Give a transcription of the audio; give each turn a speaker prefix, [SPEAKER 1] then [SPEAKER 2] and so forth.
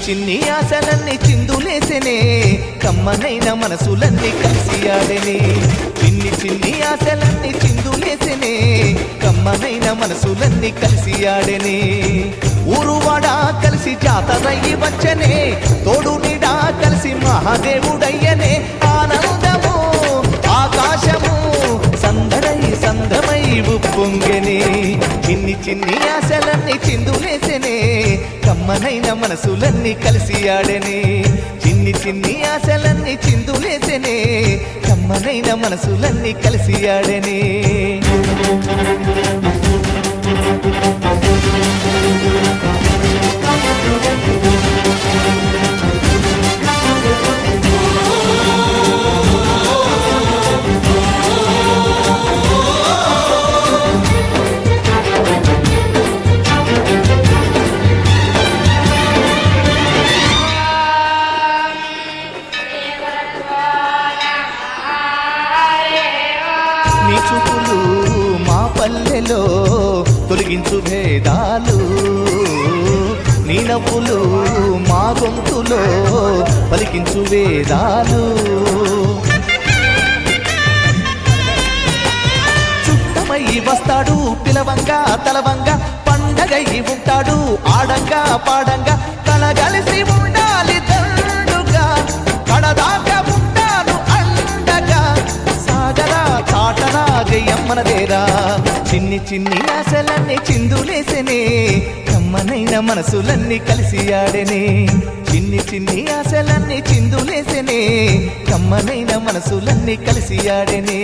[SPEAKER 1] చిన్ని ఆశలన్నీ చిందులేసెనే కమ్మనైన మనసులన్నీ కలిసి ఆడెనే చిన్ని ఆశలన్నీ చిందులేసెనే కమ్మనైన మనసులన్నీ కలిసి ఆడెనే ఊరువాడ కలిసి జాతరయ్యి వచ్చనే తోడు నీడా కలిసి మహాదేవుడయ్యనే ఆనందము ఆకాశము సందమై ఉప్పొంగెనే చిన్ని ఆశలన్నీ చిందులేసెనే కమ్మనైన మనసులన్నీ కలిసి ఆడెనే చిన్ని ఆశలన్నీ చిందులేసెనే కమ్మనైన మనసులన్నీ కలిసి ఆడెనే నీ చూపులు మా పల్లెలో తొలగించు భేదాలు నీ నవ్వులు మా గొంతులో పలికించు వేదాలు చుట్టమై వస్తాడు పిలవంగా తలవంగా పండగై ఉంటాడు ఆడంగా పాడంగా కలగలిసి ఉండాలి తండుగా కడదాకా ఉంటాను అండగా సాగరా చాటరా జయమ్మనదేరా చిన్ని ఆశలన్నీ చిందులేసెనే కమ్మనైన మనసులన్నీ కలిసి ఆడెనే చిన్ని ఆశలన్నీ చిందులేసెనే కమ్మనైన మనసులన్నీ కలిసి ఆడెనే